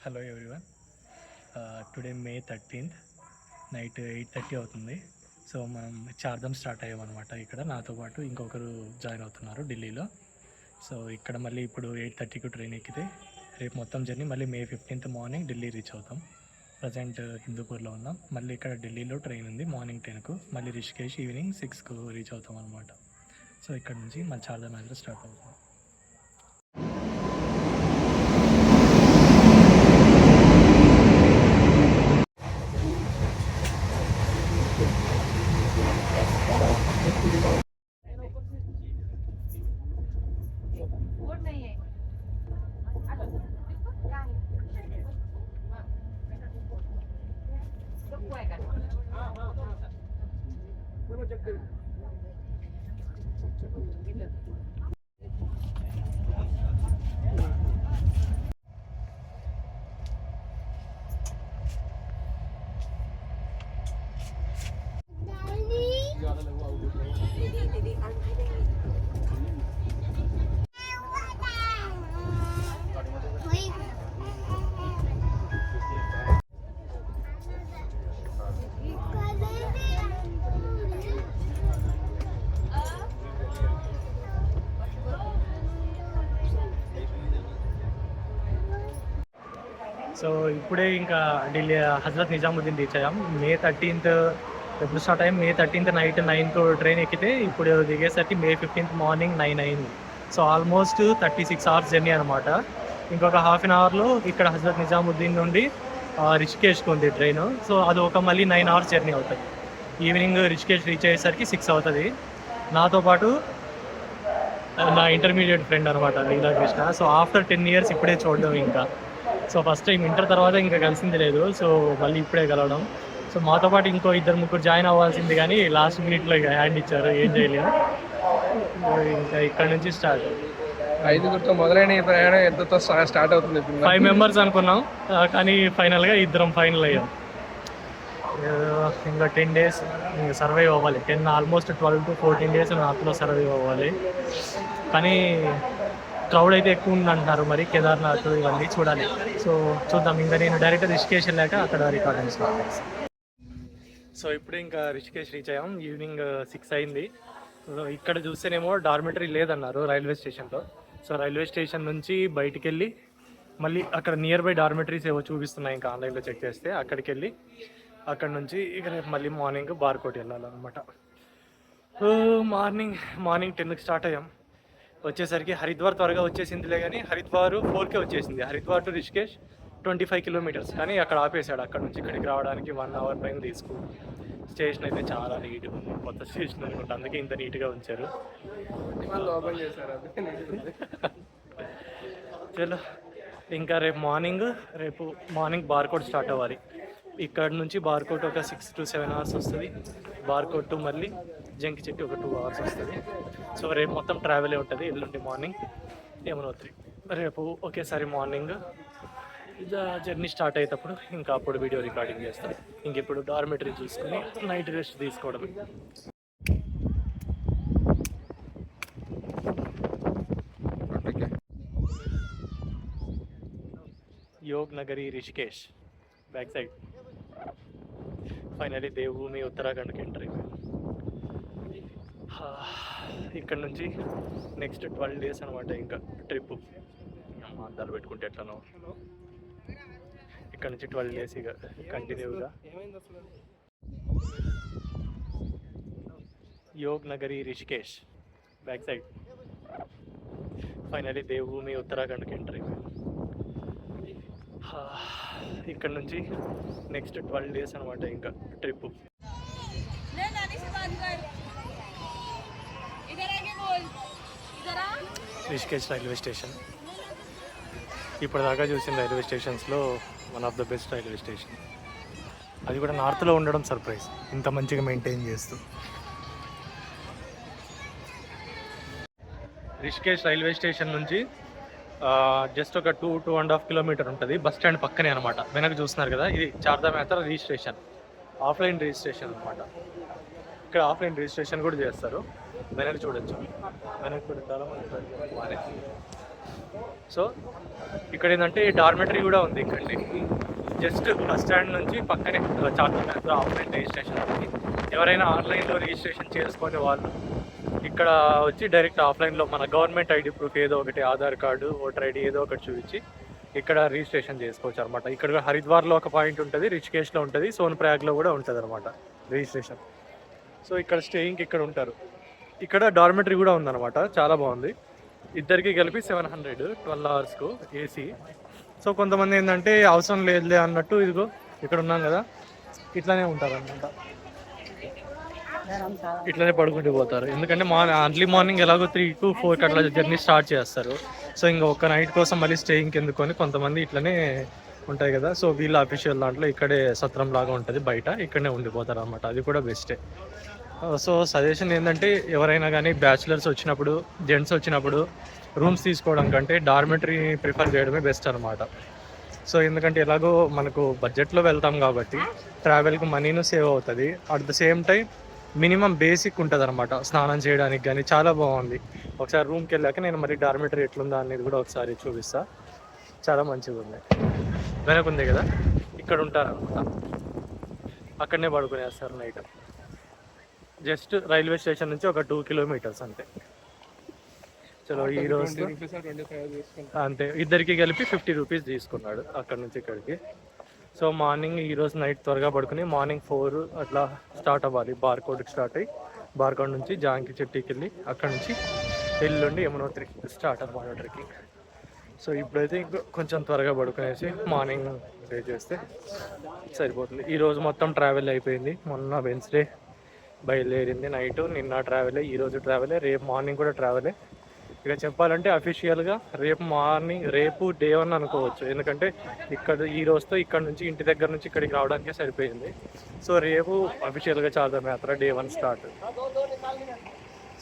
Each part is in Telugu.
Hello everyone. టుడే మే 13th నైట్ 8:30 అవుతుంది. సో మనం చార్ధామ్ స్టార్ట్ అయ్యామన్నమాట. ఇక్కడ నాతో పాటు ఇంకొకరు జాయిన్ అవుతున్నారు ఢిల్లీలో. సో ఇక్కడ మళ్ళీ ఇప్పుడు 8:30కు ట్రైన్ ఎక్కితే రేపు మొత్తం జర్నీ మళ్ళీ మే 15th మార్నింగ్ ఢిల్లీ రీచ్ అవుతాం. ప్రజెంట్ హిందూపూర్లో ఉన్నాం. మళ్ళీ ఇక్కడ ఢిల్లీలో ట్రైన్ ఉంది మార్నింగ్ 10కు, మళ్ళీ రిషికేష్ ఈవినింగ్ 6కు రీచ్ అవుతాం అనమాట. సో ఇక్కడ నుంచి మన చార్ధామ్ యాత్ర స్టార్ట్ అవుతుంది. సో ఇప్పుడే ఇంకా ఢిల్లీ హజరత్ నిజాముద్దీన్ రీచ్ అయ్యాం. మే 13th ఎప్పుడు స్టార్ట్ అయ్యాం? మే 13th నైట్ 9కు ట్రైన్ ఎక్కితే ఇప్పుడు దిగేసరికి మే 15th మార్నింగ్ 9 అయింది. సో ఆల్మోస్ట్ 36 hours జర్నీ అనమాట. ఇంకొక హాఫ్ అన్ అవర్లో ఇక్కడ హజరత్ నిజాముద్దీన్ నుండి రిషికేష్కి ఉంది ట్రైన్. సో అది ఒక మళ్ళీ 9 hours జర్నీ అవుతుంది. ఈవినింగ్ రిషికేష్ రీచ్ అయ్యేసరికి 6 అవుతుంది. నాతో పాటు నా ఇంటర్మీడియట్ ఫ్రెండ్ అనమాట లీలా కృష్ణ. సో ఆఫ్టర్ 10 years ఇప్పుడే చూడడం. ఇంకా సో ఫస్ట్ టైం ఇంటర్ తర్వాత ఇంకా కలిసింది లేదు. సో మళ్ళీ ఇప్పుడే కలవడం. సో మాతో పాటు ఇంకో 2-3 జాయిన్ అవ్వాల్సింది, కానీ లాస్ట్ మినిట్లో ఇక హ్యాండ్ ఇచ్చారు, ఏం చేయలేదు. ఇంకా ఇక్కడ నుంచి స్టార్ట్. 5గురితో మొదలైన ప్రయాణం ఎంతతో స్టార్ట్ అవుతుంది? 5 members అనుకున్నాం, కానీ ఫైనల్గా 2 ఫైనల్ అయ్యాం. ఇంకా 10 days సర్వైవ్ అవ్వాలి. ఆల్మోస్ట్ 12 to 14 days నార్త్లో సర్వైవ్ అవ్వాలి. కానీ క్రౌడ్ అయితే ఎక్కువ ఉంది అంటున్నారు, మరి కేదార్నాథ్ ఇవన్నీ చూడాలి. సో చూద్దాం. ఇంకా నేను డైరెక్ట్ రిషికేష్ వెళ్ళాక అక్కడ రికార్డింగ్ స్టార్ట్ చేస్తాను. సో ఇప్పుడు ఇంకా రిషికేష్ రీచ్ అయ్యాం. ఈవినింగ్ 6 అయింది. ఇక్కడ చూస్తేనేమో డార్మెటరీ లేదన్నారు రైల్వే స్టేషన్లో. సో రైల్వే స్టేషన్ నుంచి బయటికి వెళ్ళి మళ్ళీ అక్కడ నియర్ బై డార్మెటరీస్ ఏవో చూపిస్తున్నాయి, ఇంకా ఆన్లైన్లో చెక్ చేస్తే అక్కడికి వెళ్ళి అక్కడ నుంచి ఇక రేపు మళ్ళీ మార్నింగ్ బార్కోట్ వెళ్ళాలన్నమాట. మార్నింగ్ 10కి స్టార్ట్ అయ్యాం. వచ్చేసరికి హరిద్వార్ త్వరగా వచ్చేసిందిలే, కానీ హరిద్వార్ 4కే వచ్చేసింది. హరిద్వార్ టు రిషికేష్ 25 kilometers, కానీ అక్కడ ఆపేశాడు. అక్కడ నుంచి ఇక్కడికి రావడానికి 1 hour టైం తీసుకుంది. స్టేషన్ అయితే చాలా నీట్గా ఉంది, కొత్త స్టేషన్ అనుకుంటా, అందుకే ఇంత నీట్గా ఉంచారు. చలో ఇంకా రేపు మార్నింగ్ బార్కోట్ స్టార్ట్ అవ్వాలి. ఇక్కడ నుంచి బార్కోట్ ఒక 6 to 7 hours వస్తుంది. బార్కోట్ టు మళ్ళీ జంకి చెట్టు ఒక 2 hours వస్తుంది. సో రేపు మొత్తం ట్రావెలే ఉంటుంది. ఎల్లుండి మార్నింగ్ యమునోత్రి. రేపు ఒకేసారి మార్నింగ్ జర్నీ స్టార్ట్ అయ్యేటప్పుడు ఇంకా అప్పుడు వీడియో రికార్డింగ్ చేస్తాను. ఇంక ఇప్పుడు డార్మెటరీ చూసుకుని నైట్ రెస్ట్ తీసుకోవడమే. Yog Nagari Rishikesh back side. Finally Devbhoomi ఉత్తరాఖండ్కి ఎంటర్ అయిపోయాం. ఇక్కడ నుంచి నెక్స్ట్ 12 days అనమాట ఇంకా ట్రిప్. అద్దాలు పెట్టుకుంటే ఎట్లనో. ఇక్కడ నుంచి 12 days ఇక కంటిన్యూగా. Yog Nagari Rishikesh back side. Finally Devbhoomi ఉత్తరాఖండ్కి ఎంటర్ అయిపోయాం. ఇక్కడ నుంచి నెక్స్ట్ 12 days అనమాట ఇంకా ట్రిప్. రిషికేష్ రైల్వే స్టేషన్ ఇప్పటిదాకా చూసిన రైల్వే స్టేషన్స్లో one of the best railway station. అది కూడా నార్త్లో ఉండడం సర్ప్రైజ్, ఇంత మంచిగా మెయింటైన్ చేస్తూ. రిషికేష్ రైల్వే స్టేషన్ నుంచి జస్ట్ ఒక 2.5 kilometers ఉంటుంది. బస్ స్టాండ్ పక్కనే అనమాట. వెనక చూస్తున్నారు కదా, ఇది చార్ధామ్ యాత్ర రిజిస్ట్రేషన్, ఆఫ్లైన్ రిజిస్ట్రేషన్ అనమాట. ఇక్కడ ఆఫ్లైన్ రిజిస్ట్రేషన్ కూడా చేస్తారు. వెనక చూడొచ్చు, వెనక కూడా చాలా మంది. సో ఇక్కడ ఏంటంటే డార్మెటరీ కూడా ఉంది ఇక్కడి జస్ట్ బస్ స్టాండ్ నుంచి పక్కనే చార్మినార్ ఆఫ్లైన్ రిజిస్ట్రేషన్ ఉంది. ఎవరైనా ఆన్లైన్లో రిజిస్ట్రేషన్ చేసుకునే వాళ్ళు ఇక్కడ వచ్చి డైరెక్ట్ ఆఫ్లైన్లో మన గవర్నమెంట్ ఐడి ప్రూఫ్ ఏదో ఒకటి, ఆధార్ కార్డు, ఓటర్ ఐడి ఏదో ఒకటి చూపించి ఇక్కడ రిజిస్ట్రేషన్ చేసుకోవచ్చు అనమాట. ఇక్కడ హరిద్వార్లో ఒక పాయింట్ ఉంటుంది, రిషికేష్లో ఉంటుంది, సోన్ప్రయాగ్లో కూడా ఉంటుంది అనమాట రిజిస్ట్రేషన్. సో ఇక్కడ స్టేయింగ్కి ఇక్కడ ఉంటారు. ఇక్కడ డార్మెటరీ కూడా ఉందన్నమాట, చాలా బాగుంది. ఇద్దరికి కలిపి 700 12 అవర్స్కు ఏసీ. సో కొంతమంది ఏంటంటే అవసరం లేదులే అన్నట్టు ఇదిగో ఇక్కడ ఉన్నాం కదా ఇట్లానే ఉంటారు అనమాట, ఇట్లానే పడుకుంటూ పోతారు. ఎందుకంటే అర్లీ మార్నింగ్ ఎలాగో 3 to 4 అట్లా జర్నీ స్టార్ట్ చేస్తారు. సో ఇంకా ఒక నైట్ కోసం మళ్ళీ స్టేయింగ్కి ఎందుకొని కొంతమంది ఇట్లనే ఉంటాయి కదా. సో వీళ్ళ అఫీషియల్ దాంట్లో ఇక్కడే సత్రం లాగా ఉంటుంది, బయట ఇక్కడనే ఉండిపోతారు అనమాట. అది కూడా బెస్టే. సో సజెషన్ ఏంటంటే ఎవరైనా కానీ బ్యాచులర్స్ వచ్చినప్పుడు, జెంట్స్ వచ్చినప్పుడు రూమ్స్ తీసుకోవడం కంటే డార్మెటరీ ప్రిఫర్ చేయడమే బెస్ట్ అనమాట. సో ఎందుకంటే ఎలాగో మనకు బడ్జెట్లో వెళ్తాం కాబట్టి ట్రావెల్కి మనీను సేవ్ అవుతుంది. At the same time minimum basic ఉంటుంది అనమాట, స్నానం చేయడానికి కానీ చాలా బాగుంది. ఒకసారి రూమ్కి వెళ్ళాక నేను మరి డార్మెటరీ ఎట్లుందా అనేది కూడా ఒకసారి చూపిస్తా. చాలా మంచిగా ఉంది. వెనకుంది కదా ఇక్కడ ఉంటారనమాట, అక్కడనే పడుకునేస్తారు నైట్. జస్ట్ రైల్వే స్టేషన్ నుంచి ఒక 2 kilometers అంతే. చలో ఈ రోజు అంతే, ఇద్దరికి కలిపి 50 rupees తీసుకున్నాడు అక్కడ నుంచి ఇక్కడికి. సో మార్నింగ్ ఈరోజు నైట్ త్వరగా పడుకుని మార్నింగ్ 4 అట్లా స్టార్ట్ అవ్వాలి. బార్కోడ్కి స్టార్ట్ అయ్యి బార్కోడ్ నుంచి జాంకి చెట్టుకి వెళ్ళి అక్కడ నుంచి ఎల్లుండి యమునోత్రి స్టార్ట్ అవ్వాలి ట్రెక్కింగ్. సో ఇప్పుడైతే ఇంకో కొంచెం త్వరగా పడుకునేసి మార్నింగ్ డే చేస్తే సరిపోతుంది. ఈరోజు మొత్తం ట్రావెల్ అయిపోయింది. మొన్న వెన్స్డే బయలుదేరింది నైట్, నిన్న ట్రావెలే, ఈరోజు ట్రావెలే, రేపు మార్నింగ్ కూడా ట్రావెలే. ఇక చెప్పాలంటే అఫీషియల్గా రేపు డే 1 అనుకోవచ్చు. ఎందుకంటే ఈ రోజుతో ఇక్కడ నుంచి ఇంటి దగ్గర నుంచి ఇక్కడికి రావడానికే సరిపోయింది. సో రేపు అఫీషియల్గా చార్ధామ్ యాత్ర డే 1 స్టార్ట్.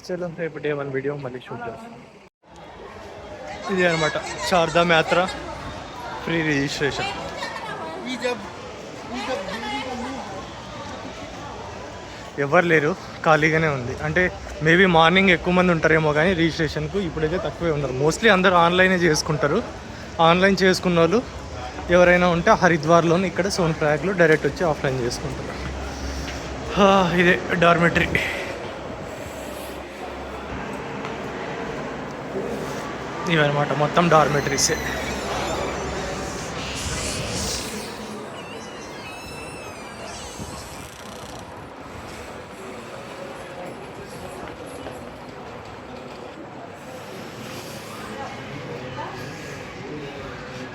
చలో రేపు డే 1 వీడియో మళ్ళీ షూట్ చేస్తాం. ఇది అనమాట చార్ధామ్ యాత్ర ఫ్రీ రిజిస్ట్రేషన్. ఎవరు లేరు, ఖాళీగానే ఉంది. అంటే మేబీ మార్నింగ్ ఎక్కువ మంది ఉంటారేమో కానీ రిజిస్ట్రేషన్కు ఇప్పుడైతే తక్కువే ఉన్నారు. మోస్ట్లీ అందరూ ఆన్లైనే చేసుకుంటారు. ఆన్లైన్ చేసుకున్న వాళ్ళు ఎవరైనా ఉంటే హరిద్వార్లోని ఇక్కడ సోన్ప్రయాగ్లో డైరెక్ట్ వచ్చి ఆఫ్లైన్ చేసుకుంటారు. ఇదే డార్మెటరీ. ఇవన్నమాట మొత్తం డార్మెటరీసే.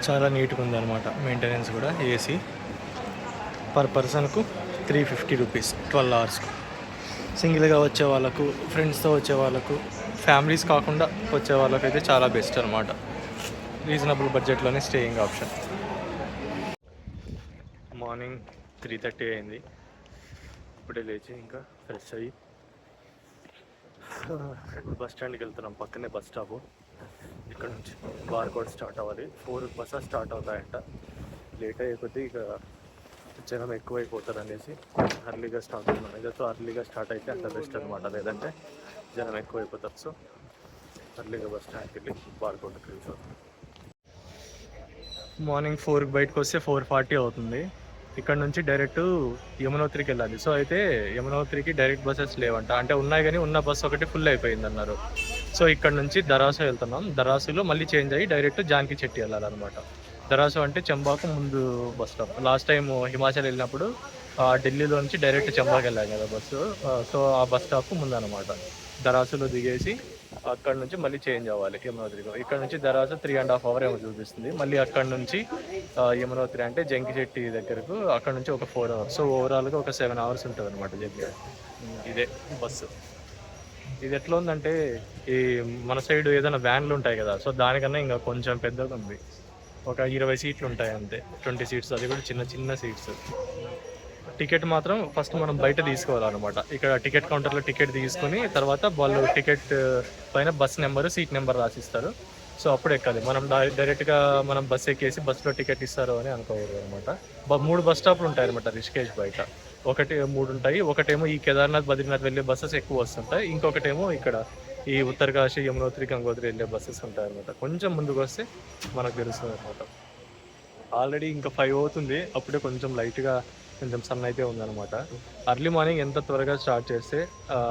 చాలా నీట్గా ఉందన్నమాట, మెయింటెనెన్స్ కూడా. ఏసీ పర్ పర్సన్కు 350 rupees 12 అవర్స్కు. సింగిల్గా వచ్చే వాళ్ళకు, ఫ్రెండ్స్తో వచ్చే వాళ్ళకు, ఫ్యామిలీస్ కాకుండా వచ్చే వాళ్ళకైతే చాలా బెస్ట్ అనమాట. రీజనబుల్ బడ్జెట్లోనే స్టేయింగ్ ఆప్షన్. మార్నింగ్ 3:30 అయింది. ఇప్పుడే లేచి ఇంకా ఫ్రెష్ అయ్యి ఇప్పుడు బస్ స్టాండ్కి వెళ్తున్నాం. పక్కనే బస్ స్టాపు. ఇక్కడ నుంచి బార్కోడ్ స్టార్ట్ అవ్వాలి. 4 బస్సెస్ స్టార్ట్ అవుతాయంట. లేట్ అయిపోతే ఇక జనం ఎక్కువైపోతారు అనేసి అర్లీగా స్టార్ట్ అవుతున్నాం. ఏదైతే అర్లీగా స్టార్ట్ అయితే అంత బెస్ట్ అనమాట, లేదంటే జనం ఎక్కువైపోతారు. సో అర్లీగా బస్ స్టాండ్కి వెళ్ళి బార్కోడ్కి వెళ్ళిపోతాం. మార్నింగ్ 4కి బయటకు వస్తే 4:40 అవుతుంది. ఇక్కడ నుంచి డైరెక్ట్ యమునోత్రికి వెళ్ళాలి. సో అయితే యమునోత్రికి డైరెక్ట్ బస్సెస్ లేవంట. అంటే ఉన్నాయి కానీ ఉన్న బస్సు ఒకటి ఫుల్ అయిపోయింది అన్నారు. సో ఇక్కడ నుంచి దరాసు వెళ్తున్నాం. దరాసులో మళ్ళీ చేంజ్ అయ్యి డైరెక్ట్ జాన్కి చెట్టి వెళ్ళాలన్నమాట. దరాసు అంటే చంబాకు ముందు bus stop. Last time Himachal వెళ్ళినప్పుడు ఢిల్లీలో నుంచి డైరెక్ట్ చంబాకి వెళ్ళాం కదా బస్సు. సో ఆ బస్ స్టాప్ ముందన్నమాట. దరాసులో దిగేసి అక్కడ నుంచి మళ్ళీ చేంజ్ అవ్వాలి యమునోత్రిలో. ఇక్కడ నుంచి దరాసు 3.5 hours ఏమో చూపిస్తుంది. మళ్ళీ అక్కడ నుంచి యమునోత్రి అంటే జంకిచెట్టి దగ్గరకు అక్కడ నుంచి ఒక 4 hours. సో ఓవరాల్గా ఒక 7 hours ఉంటుంది అనమాట జర్నీ. ఇదే బస్సు. ఇది ఎట్లా ఉందంటే ఈ మన సైడ్ ఏదైనా వ్యాన్లు ఉంటాయి కదా, సో దానికన్నా ఇంకా కొంచెం పెద్దగా ఉంది. ఒక 20 seats ఉంటాయి అంతే, 20 seats. అది కూడా చిన్న చిన్న సీట్స్. టికెట్ మాత్రం ఫస్ట్ మనం బయట తీసుకోవాలన్నమాట. ఇక్కడ టికెట్ కౌంటర్లో టికెట్ తీసుకుని తర్వాత వాళ్ళు టికెట్ పైన బస్ నెంబరు, సీట్ నెంబర్ రాసిస్తారు. సో అప్పుడు ఎక్కాలి. మనం డైరెక్ట్గా మనం బస్ ఎక్కేసి బస్సులో టికెట్ ఇస్తారు అని అనుకోకూడదు అనమాట. 3 బస్ స్టాప్లు ఉంటాయి అనమాట రిషికేష్ బయట. ఒకటి 3 ఉంటాయి. ఒకటేమో ఈ కేదార్నాథ్ బద్రీనాథ్ వెళ్ళే బస్సెస్ ఎక్కువ వస్తుంటాయి. ఇంకొకటేమో ఇక్కడ ఈ ఉత్తరకాశీ యమునోత్రి గంగోత్రి వెళ్ళే బస్సెస్ ఉంటాయి అనమాట. కొంచెం ముందుకు వస్తే మనకు తెలుస్తుంది అనమాట. ఆల్రెడీ ఇంకా 5 అవుతుంది, అప్పుడే కొంచెం లైట్గా కొంచెం సన్ అయితే ఉందన్నమాట. అర్లీ మార్నింగ్ ఎంత త్వరగా స్టార్ట్ చేస్తే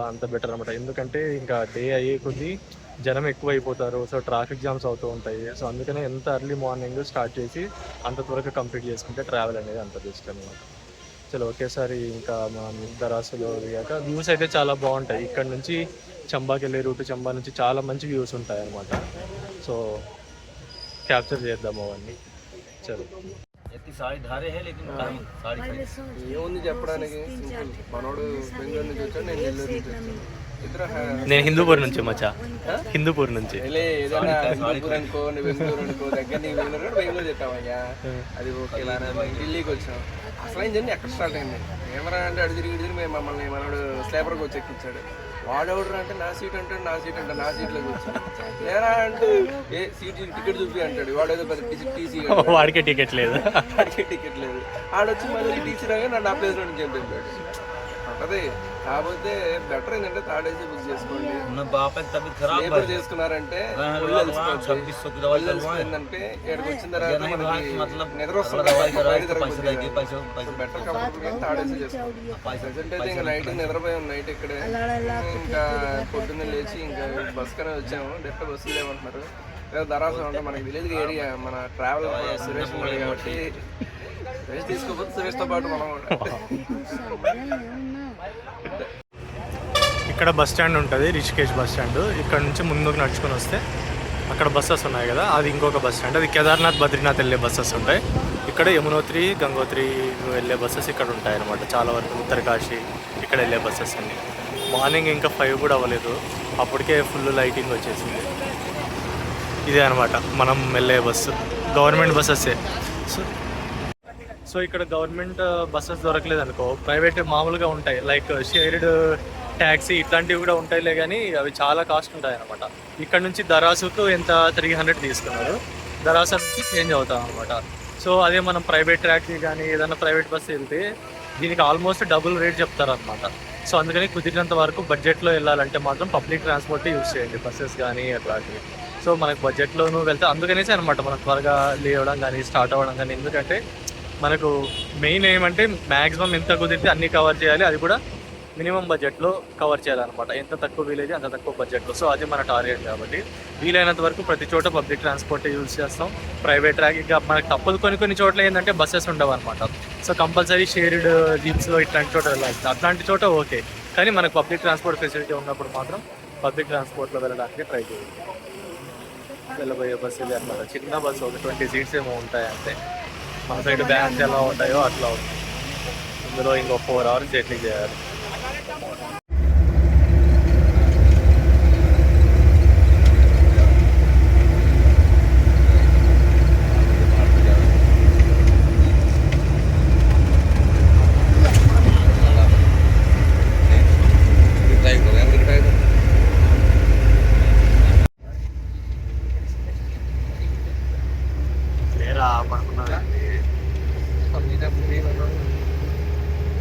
అంత బెటర్ అనమాట. ఎందుకంటే ఇంకా డే అయ్యే కొద్దీ జనం ఎక్కువ అయిపోతారు, సో ట్రాఫిక్ జామ్స్ అవుతూ ఉంటాయి. సో అందుకనే ఎంత అర్లీ మార్నింగ్ స్టార్ట్ చేసి అంత త్వరగా కంప్లీట్ చేసుకుంటే ట్రావెల్ అనేది అంత బెస్ట్ అనమాట. చలో ఒకేసారి ఇంకా మనం దరాసులో దిగాక వ్యూస్ అయితే చాలా బాగుంటాయి. ఇక్కడ నుంచి చంబాకి వెళ్ళే రూట్, చంబా నుంచి చాలా మంచి వ్యూస్ ఉంటాయి అన్నమాట. సో క్యాప్చర్ చేద్దాం అవన్నీ. చలో ఏముంది చెప్పడానికి, మనోడు బెంగళూరు నుంచి వచ్చాడు, నేను నెల్లూరు నుంచి వచ్చాను. నేను హిందూపూర్ నుంచి మచ్చా, హిందూపూర్ నుంచి. ఏదైనా హిందూపూర్ అనుకో, బెంగళూరు అనుకో, దగ్గర నీకు బెంగళూరు చెప్పామయ్యా. అది ఓకే, ఢిల్లీకి వచ్చాం. అసలు ఏం జర్నీ ఎక్కడ స్టార్ట్ అయింది. ఏమరా అంటే అడు తిరిగి మేము మమ్మల్ని మనోడు స్లీపర్కి వచ్చి ఎక్కించాడు. వాడెవడరు అంటే నా సీట్ అంటాడు, నా సీట్ అంటే నా సీట్లోకి వచ్చాను. నేనా అంటే ఏ సీట్ టికెట్ చూపి అంటాడు. వాడేదో పెద్ద టీసీ, వాడికే టికెట్ లేదు, వాడికే టికెట్ లేదు. ఆడొచ్చి మళ్ళీ టీసీ రాగా నన్ను ఆ ప్లేస్లో నుంచి చంపాడు. ఉంటది. కాకపోతే బెటర్ ఏంటంటే థర్డ్ ఏసీ బుక్ చేసుకోండి. స్లీపర్ చేసుకున్నారంటే ఏంటంటే ఇక్కడికి వచ్చిన తర్వాత మనకి నిద్ర వస్తుంది. బెటర్ కాబట్టి థర్డ్ ఏసీ చేసుకోండి. ప్రెసెంట్ అయితే ఇంకా నైట్ నిద్రపోయాం. నైట్ ఇక్కడే ఇంకా పొద్దున్నే లేచి ఇంకా బస్ కనే వచ్చాము. డైరెక్ట్ బస్సులు లేమంటున్నారు. దరాసం అంటే మనకి విలేజ్ ఏరియా, మన ట్రావెల్ సురేష్ ఉన్నాడు కాబట్టి సురేష్ తీసుకోకపోతే సురేష్తో పాటు మనం ఇక్కడ బస్ స్టాండ్ ఉంటుంది, రిషికేష్ బస్ స్టాండ్. ఇక్కడ నుంచి ముందుకు నడుచుకొని వస్తే అక్కడ బస్సెస్ ఉన్నాయి కదా, అది ఇంకొక బస్ స్టాండ్. అది కేదార్నాథ్ బద్రీనాథ్ వెళ్ళే బస్సెస్ ఉంటాయి. ఇక్కడ యమునోత్రి గంగోత్రి వెళ్ళే బస్సెస్ ఇక్కడ ఉంటాయి అన్నమాట. చాలా వరకు ఉత్తరకాశీ ఇక్కడ వెళ్ళే బస్సెస్ అన్ని. మార్నింగ్ ఇంకా 5 కూడా అవ్వలేదు, అప్పటికే ఫుల్ లైటింగ్ వచ్చేసింది. ఇదే అనమాట మనం వెళ్ళే బస్సు, గవర్నమెంట్ బస్సెసే. సో ఇక్కడ గవర్నమెంట్ బస్సెస్ దొరకలేదు అనుకో, ప్రైవేట్ మామూలుగా ఉంటాయి, లైక్ షేర్డ్ ట్యాక్సీ ఇట్లాంటివి కూడా ఉంటాయిలే, కానీ అవి చాలా కాస్ట్ ఉంటాయి అనమాట. ఇక్కడ నుంచి దరాసుకు ఎంత 300 తీసుకున్నారు, దరాసా నుంచి చేంజ్ అవుతాం అనమాట. సో అదే మనం ప్రైవేట్ ట్యాక్సీ కానీ ఏదైనా ప్రైవేట్ బస్సు వెళ్తే దీనికి ఆల్మోస్ట్ డబుల్ రేట్ చెప్తారనమాట. సో అందుకని కుదిరినంత వరకు బడ్జెట్లో వెళ్ళాలంటే మాత్రం పబ్లిక్ ట్రాన్స్పోర్ట్ యూజ్ చేయండి, బస్సెస్ కానీ అట్లాంటివి. సో మనకు బడ్జెట్లోనూ వెళ్తే అందుకనేసి అనమాట మనం త్వరగా లేవడం కానీ స్టార్ట్ అవ్వడం కానీ. ఎందుకంటే మనకు మెయిన్ ఏమంటే మ్యాక్సిమం ఎంత కుదిరితే అన్నీ కవర్ చేయాలి, అది కూడా మినిమం బడ్జెట్లో కవర్ చేయాలన్నమాట. ఎంత తక్కువ వీలైతే అంత తక్కువ బడ్జెట్లో. సో అది మన టార్గెట్ కాబట్టి వీలైనంత వరకు ప్రతి చోట పబ్లిక్ ట్రాన్స్పోర్ట్ యూజ్ చేస్తాం. ప్రైవేట్ ట్రాక్ ఇంకా మనకు తప్పదు, కొన్ని చోట్ల ఏంటంటే బస్సెస్ ఉండవు అనమాట. సో కంపల్సరీ షేర్డ్ జీప్స్లో ఇట్లాంటి చోట వెళ్ళాలి. అట్లాంటి చోట ఓకే, కానీ మనకు పబ్లిక్ ట్రాన్స్పోర్ట్ ఫెసిలిటీ ఉన్నప్పుడు మాత్రం పబ్లిక్ ట్రాన్స్పోర్ట్లో వెళ్ళడానికి ట్రై చేయాలి. వెళ్ళబోయే బస్సు ఇది అనమాట, చిన్న బస్సు, ఒక 20 సీట్స్ ఏమో ఉంటాయి అంతే. మన సైడ్ బ్యాగ్స్ ఎలా ఉంటాయో అట్లా ఉంటాయి. ఇందులో ఇంకో 4 hours జర్నీ చేయాలి.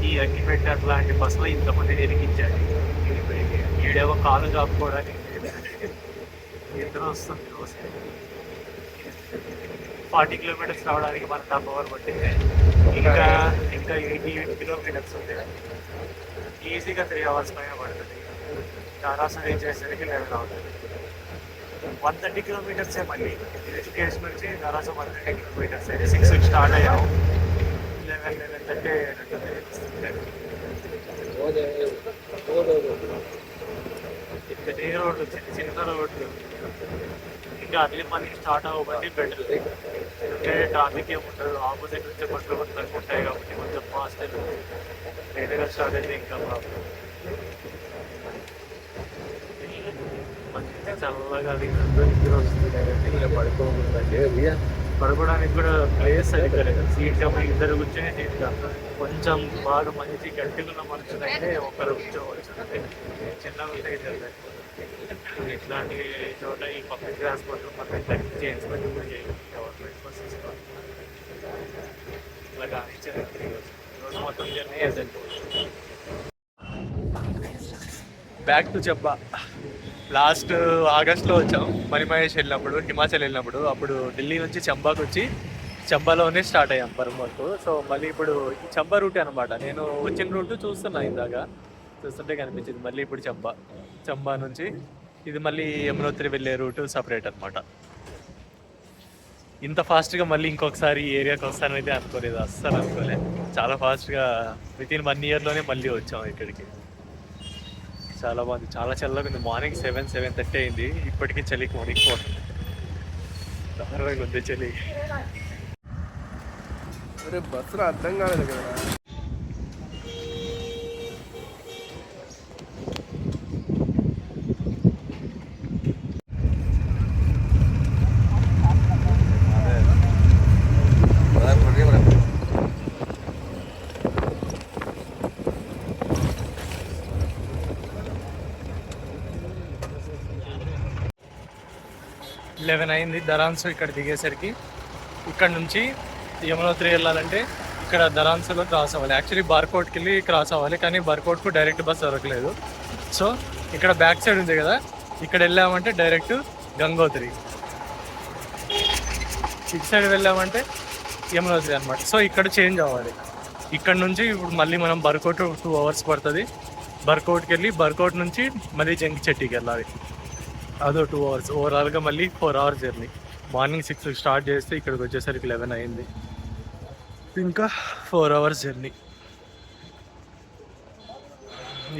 ఈ అగ్గిపెట్టి అట్లాంటి బస్సులో ఇంతమంది ఎరికించారు. ఈడేమో కాలు కాపుకోవడానికి నిద్ర వస్తుంది. 40 kilometers రావడానికి మన హాఫ్ అవర్ పట్టింది. ఇంకా 88 kilometers ఉంది. ఈజీగా 3 hours పైన పడుతుంది. దారాసం రీచ్ చేసేసరికి 11 అవుతుంది. 130 kilometers మళ్ళీ రిషికేష్ నుంచి దారాసం 130 kilometers. 6కి స్టార్ట్ అయ్యాము, 11:30 రోడ్లు, చిన్న రోడ్లు. ఇంకా అర్లీ మార్నింగ్ స్టార్ట్ అవ్వబట్టి బెటర్, అంటే ట్రాఫిక్ ఏమి ఉండదు. ఆపోజిట్ నుంచి బస్సులు తక్కువ ఉంటాయి కాబట్టి కొంచెం ఫాస్ట్ లేట్గా స్టార్ట్ అయితే ఇంకా ప్రాబ్లం. మంచిగా చల్లగా నిద్ర వస్తుంది, డైరెక్ట్గా పడుకోకుందండి. పడుకోవడానికి కూడా ప్లేస్ సరిగ్గా లేదు. సీట్ ఇద్దరు కూర్చొని సీట్ కొంచెం బాగా మంచి గట్టిగా మనుషులైతే ఒకరు కూర్చోవచ్చు, అంటే చిన్నగా ఉంటే ఇట్లాంటి చోట ఈ పబ్లిక్ ట్రాన్స్పోర్ట్ మనం చేయించుకొని కూడా చేయాలి. గవర్నమెంట్ బస్సెస్ ఇట్లా కానీ రోజు మొత్తం జర్నీ బ్యాక్ టు చెబ్బా. లాస్ట్ ఆగస్ట్లో వచ్చాం మణిమహేష్ వెళ్ళినప్పుడు, హిమాచల్ వెళ్ళినప్పుడు. అప్పుడు ఢిల్లీ నుంచి చంబాకి వచ్చి చంబాలోనే స్టార్ట్ అయ్యాం పరం వరకు. సో మళ్ళీ ఇప్పుడు ఈ చంబా రూటే అనమాట. నేను వచ్చిన రూట్ చూస్తున్నా, ఇందాక చూస్తుంటే కనిపించింది. మళ్ళీ ఇప్పుడు చంబా నుంచి ఇది మళ్ళీ యమునోత్రి వెళ్ళే రూట్ సపరేట్ అనమాట. ఇంత ఫాస్ట్గా మళ్ళీ ఇంకొకసారి ఈ ఏరియాకి వస్తానని అయితే అనుకోలేదు, అస్సలు అనుకోలేదు. చాలా ఫాస్ట్గా వితిన్ 1 ఇయర్లోనే మళ్ళీ వచ్చాం ఇక్కడికి. చాలా బాగుంది, చాలా చల్లగా ఉంది. మార్నింగ్ 7-7:30 అయింది, ఇప్పటికీ చలికి వణికిపోతుంది. దారుణంగా ఉంది చలి. అరే బస్సులో అర్థం కాలేదు కదా. లెవెన్ అయింది ధరాన్సు ఇక్కడ దిగేసరికి. ఇక్కడ నుంచి యమునోత్రి వెళ్ళాలంటే ఇక్కడ ధరాన్సులో క్రాస్ అవ్వాలి. యాక్చువల్లీ బార్కోట్కి వెళ్ళి క్రాస్ అవ్వాలి, కానీ బార్కోట్కు డైరెక్ట్ బస్ దొరకలేదు. సో ఇక్కడ బ్యాక్ సైడ్ ఉంది కదా, ఇక్కడ వెళ్ళామంటే డైరెక్ట్ గంగోత్రి. ఇటు సైడ్ వెళ్ళామంటే యమునోత్రి అనమాట. సో ఇక్కడ చేంజ్ అవ్వాలి. ఇక్కడ నుంచి ఇప్పుడు మళ్ళీ మనం బర్కోట్ 2 hours పడుతుంది. బర్కోట్కి వెళ్ళి బర్కోట్ నుంచి మళ్ళీ జంగిచెట్టికి వెళ్ళాలి, అదో 2 hours. ఓవరాల్గా మళ్ళీ 4 hours జర్నీ. మార్నింగ్ 6 స్టార్ట్ చేస్తే ఇక్కడికి వచ్చేసరికి 11 అయింది. ఇంకా 4 hours జర్నీ.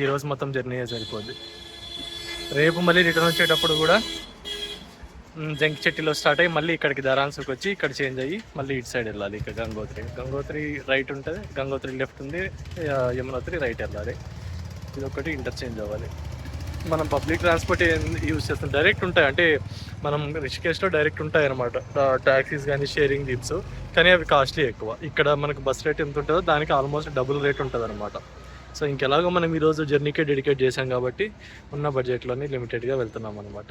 ఈరోజు మొత్తం జర్నీ సరిపోద్ది. రేపు మళ్ళీ రిటర్న్ వచ్చేటప్పుడు కూడా జంగిచెట్టిలో స్టార్ట్ అయ్యి మళ్ళీ ఇక్కడికి ధరాన్సుకి వచ్చి ఇక్కడ చేంజ్ అయ్యి మళ్ళీ ఇటు సైడ్ వెళ్ళాలి. ఇక్కడ గంగోత్రి రైట్ ఉంటుంది, గంగోత్రి లెఫ్ట్ ఉంది, యమునోత్రి రైట్ వెళ్ళాలి. ఇది ఒకటి ఇంటర్చేంజ్ అవ్వాలి. మనం పబ్లిక్ ట్రాన్స్పోర్ట్ యూజ్ చేస్తాం, డైరెక్ట్ ఉంటాయి. అంటే మనం రిషికేష్లో డైరెక్ట్ ఉంటాయి అనమాట ట్యాక్సీస్ కానీ షేరింగ్ జీప్స్, కానీ అవి కాస్ట్లీ ఎక్కువ. ఇక్కడ మనకు బస్ రేట్ ఎంత ఉంటుందో దానికి ఆల్మోస్ట్ డబుల్ రేట్ ఉంటుంది అనమాట. సో ఇంకెలాగో మనం ఈరోజు జర్నీకే డెడికేట్ చేసాం కాబట్టి ఉన్న బడ్జెట్లోనే లిమిటెడ్గా వెళ్తున్నాం అనమాట.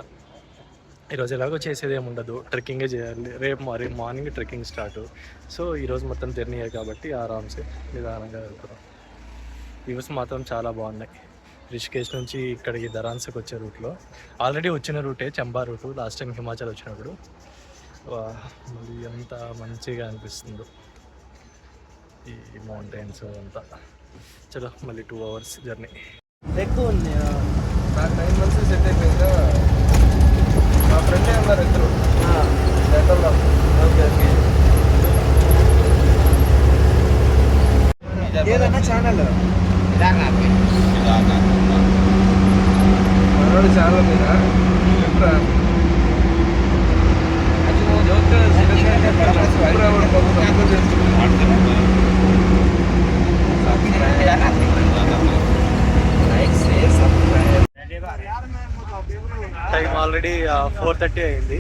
ఈరోజు ఎలాగో చేసేది ఏమి ఉండదు, ట్రెక్కింగే చేయాలి. రేపు మార్నింగ్ ట్రెక్కింగ్ స్టార్ట్. సో ఈరోజు మొత్తం జర్నీయే కాబట్టి ఆరామ్సే నిదానంగా వెళ్తున్నాం. వ్యూస్ మాత్రం చాలా బాగున్నాయి. రిషికేష్ నుంచి ఇక్కడికి ధరాన్సుకి వచ్చే రూట్లో ఆల్రెడీ వచ్చిన రూటే Chamba route. Last time Himachal వచ్చినప్పుడు మళ్ళీ ఎంత మంచిగా అనిపిస్తుందో ఈ మౌంటైన్స్ అంతా. చలో మళ్ళీ 2 hours జర్నీ. ఎక్కువ ఉంది. నాకు 9 months సెట్ అయిపోయిందా. మా ఫ్రెండే ఉన్నారు ఇద్దరు జనరల్లో. Okay okay. ఏదన్నా ఛానల్ మనోడు ఛానల్ మీద చెప్పరా. టైం ఆల్రెడీ 4:30 అయింది.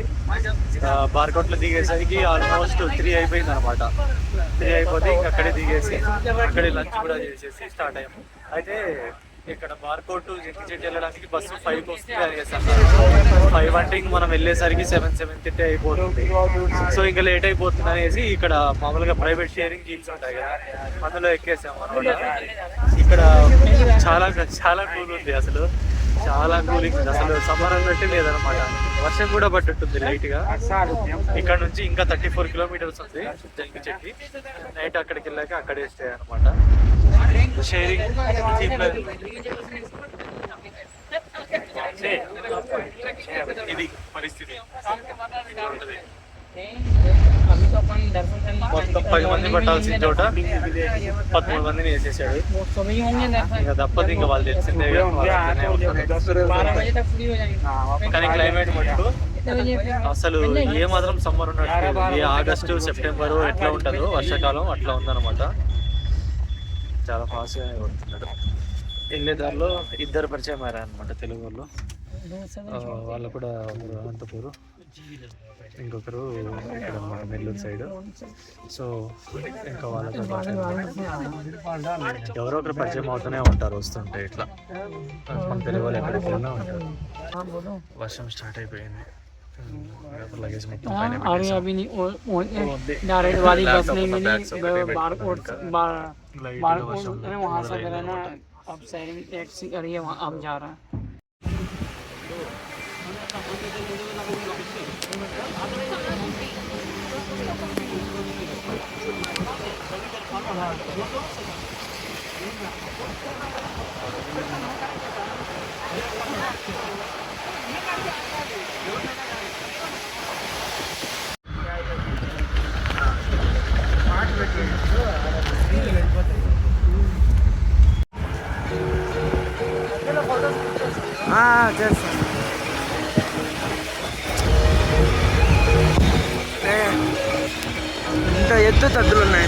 బార్కోట్లో దిగేసరికి ఆల్మోస్ట్ 3 అయిపోయింది అనమాట. 3 అయిపోతే ఇంక అక్కడే దిగేసి అక్కడే లంచ్ కూడా చేసేసి స్టార్ట్ అయ్యాము. అయితే ఇక్కడ బార్కోట్ జంగిచెట్టి వెళ్ళడానికి బస్సు 5కి వస్తుంది అనేసి అన్నారు. 5 అంటే ఇంక మనం వెళ్ళేసరికి 7-7:30 అయిపోతుంది. సో ఇంకా లేట్ అయిపోతుంది అనేసి ఇక్కడ మామూలుగా ప్రైవేట్ షేరింగ్ జీప్స్ ఉంటాయి కదా, అందులో ఎక్కేసాము అనమాట. ఇక్కడ చాలా చాలా కూల్ ఉంది, అసలు చాలా కూలింగ్ ఉంది. అసలు సమ్మర్ అన్నట్టు లేదనమాట. వర్షం కూడా పడ్డట్టుంది లైట్గా. ఇక్కడ నుంచి ఇంకా 34 kilometers ఉంది జంగిచెట్టి. నైట్ అక్కడికి వెళ్ళాక అక్కడే స్టే అనమాట. షేరింగ్ ఇది పరిస్థితి. మొత్తం 10 మంది పట్టాల్సిన చోట 13 మందిని వేసేసాడు. ఇంకా తప్పదు, ఇంకా వాళ్ళు తెలిసిందే. కానీ క్లైమేట్ మటుకు అసలు ఏ మాత్రం సమ్మర్ ఉన్నట్టు, ఏ ఆగస్టు సెప్టెంబరు ఎట్లా ఉంటుందో వర్షాకాలం అట్లా ఉందన్నమాట. చాలా ఫాస్ట్గానే కొడుతున్నాడు. వెళ్ళే దారిలో ఇద్దరు పరిచయం అయ్యారు అనమాట తెలుగు వాళ్ళు. వాళ్ళు కూడా ఒకరు అనంతపూరు, ఇంకొకరు ఇక్కడ మన నెల్లూరు సైడ్. సో ఇంకా వాళ్ళతో ఎవరో ఒకరు పరిచయం అవుతూనే ఉంటారు వస్తుంటే. ఇట్లా మన తెలుగు వాళ్ళు ఎక్కడికి వెళ్ళినా ఉంటారు. వర్షం స్టార్ట్ అయిపోయింది. लगेज మొత్తం పైన अरे अभी नहीं डायरेक्ट वाली बस नहीं मिली बारकोड है वहाँ से करना अब शहर में टैक्सी गाड़ी है वहाँ अब जा रहा है। చేస్తాను. ఇంత ఎత్తు తద్దులు ఉన్నాయి.